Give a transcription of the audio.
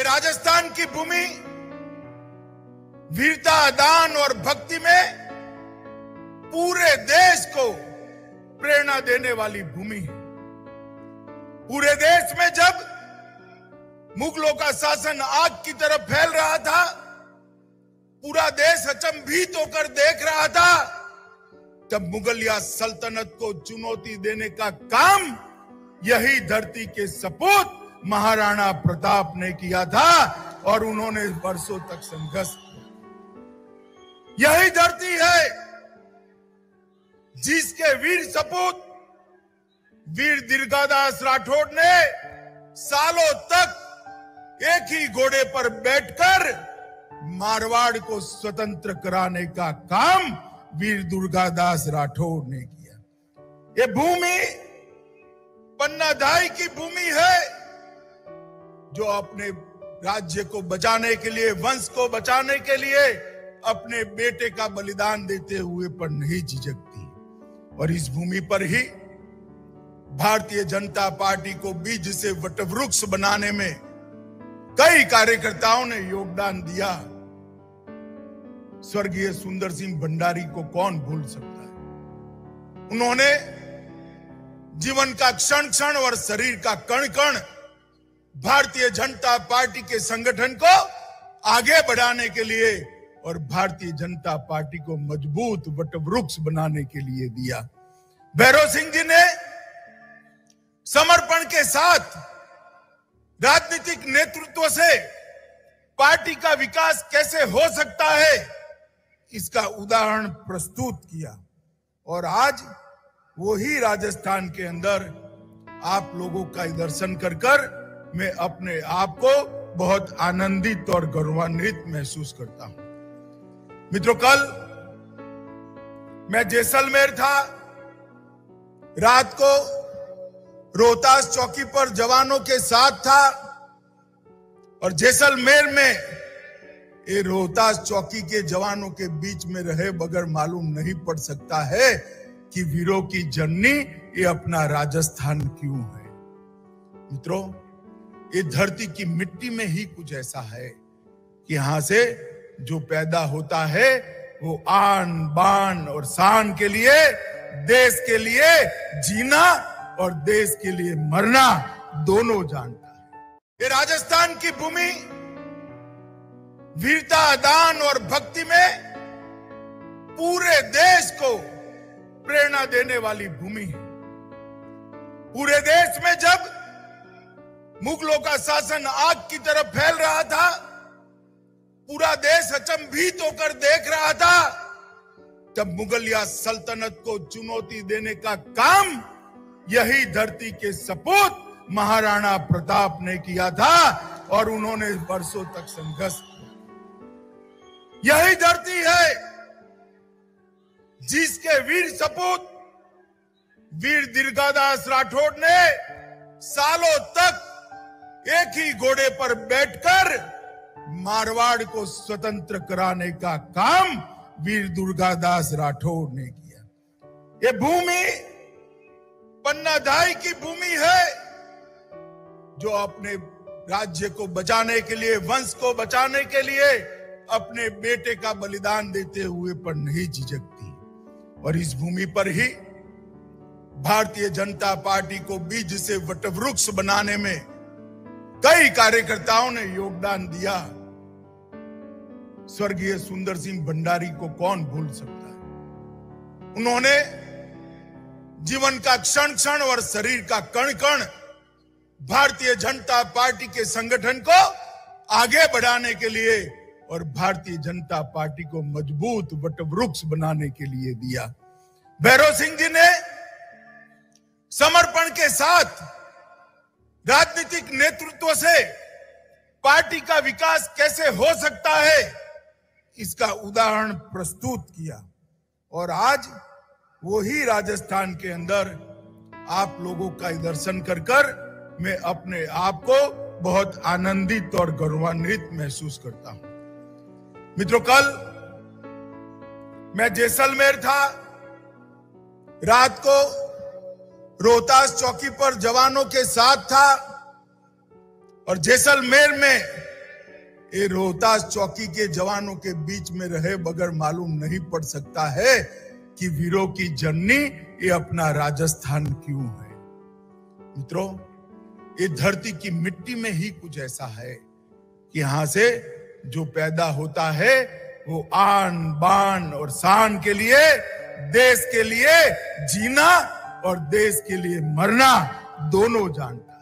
राजस्थान की भूमि वीरता, दान और भक्ति में पूरे देश को प्रेरणा देने वाली भूमि है। पूरे देश में जब मुगलों का शासन आग की तरफ फैल रहा था, पूरा देश अचंभित होकर देख रहा था, तब मुगलिया सल्तनत को चुनौती देने का काम यही धरती के सपूत महाराणा प्रताप ने किया था और उन्होंने वर्षों तक संघर्ष किया। यही धरती है जिसके वीर सपूत वीर दुर्गादास राठौड़ ने सालों तक एक ही घोड़े पर बैठकर मारवाड़ को स्वतंत्र कराने का काम वीर दुर्गादास राठौड़ ने किया। ये भूमि पन्नाधाई की भूमि है जो अपने राज्य को बचाने के लिए, वंश को बचाने के लिए अपने बेटे का बलिदान देते हुए पर नहीं झिझकती। और इस भूमि पर ही भारतीय जनता पार्टी को बीज से वटवृक्ष बनाने में कई कार्यकर्ताओं ने योगदान दिया। स्वर्गीय सुंदर सिंह भंडारी को कौन भूल सकता है। उन्होंने जीवन का क्षण क्षण और शरीर का कण कण भारतीय जनता पार्टी के संगठन को आगे बढ़ाने के लिए और भारतीय जनता पार्टी को मजबूत वटवृक्ष बनाने के लिए दिया। भैरव सिंह जी ने समर्पण के साथ राजनीतिक नेतृत्व से पार्टी का विकास कैसे हो सकता है, इसका उदाहरण प्रस्तुत किया। और आज वही राजस्थान के अंदर आप लोगों का दर्शन कर मैं अपने आप को बहुत आनंदित और गौरवान्वित महसूस करता हूं। मित्रों, कल मैं जैसलमेर था। रात को रोहतास चौकी पर जवानों के साथ था और जैसलमेर में ये रोहतास चौकी के जवानों के बीच में रहे बगैर मालूम नहीं पड़ सकता है कि वीरों की जननी ये अपना राजस्थान क्यों है। मित्रों, ये धरती की मिट्टी में ही कुछ ऐसा है कि यहां से जो पैदा होता है वो आन बान और शान के लिए, देश के लिए जीना और देश के लिए मरना दोनों जानता है। ये राजस्थान की भूमि वीरता, दान और भक्ति में पूरे देश को प्रेरणा देने वाली भूमि है। पूरे देश में जब मुगलों का शासन आग की तरफ फैल रहा था, पूरा देश अचंभित होकर देख रहा था, तब मुगलिया सल्तनत को चुनौती देने का काम यही धरती के सपूत महाराणा प्रताप ने किया था और उन्होंने वर्षों तक संघर्ष किया। यही धरती है जिसके वीर सपूत वीर दुर्गादास राठौड़ ने सालों तक एक ही घोड़े पर बैठकर मारवाड़ को स्वतंत्र कराने का काम वीर दुर्गादास राठौड़ ने किया। ये भूमि पन्नाधाई की भूमि है जो अपने राज्य को बचाने के लिए, वंश को बचाने के लिए अपने बेटे का बलिदान देते हुए पर नहीं झिझकती। और इस भूमि पर ही भारतीय जनता पार्टी को बीज से वटवृक्ष बनाने में कई कार्यकर्ताओं ने योगदान दिया। स्वर्गीय सुंदर सिंह भंडारी को कौन भूल सकता है। उन्होंने जीवन का क्षण क्षण और शरीर का कण कण भारतीय जनता पार्टी के संगठन को आगे बढ़ाने के लिए और भारतीय जनता पार्टी को मजबूत वटवृक्ष बनाने के लिए दिया। भैरव सिंह जी ने समर्पण के साथ राजनीतिक नेतृत्व से पार्टी का विकास कैसे हो सकता है, इसका उदाहरण प्रस्तुत किया। और आज वही राजस्थान के अंदर आप लोगों का दर्शन कर मैं अपने आप को बहुत आनंदित और गौरवान्वित महसूस करता हूं। मित्रों, कल मैं जैसलमेर था। रात को रोहतास चौकी पर जवानों के साथ था और जैसलमेर में ये रोहतास चौकी के जवानों के बीच में रहे बगैर मालूम नहीं पड़ सकता है कि वीरों की जननी ये अपना राजस्थान क्यों है। मित्रों, ये धरती की मिट्टी में ही कुछ ऐसा है कि यहां से जो पैदा होता है वो आन बान और शान के लिए, देश के लिए जीना और देश के लिए मरना दोनों जानता है।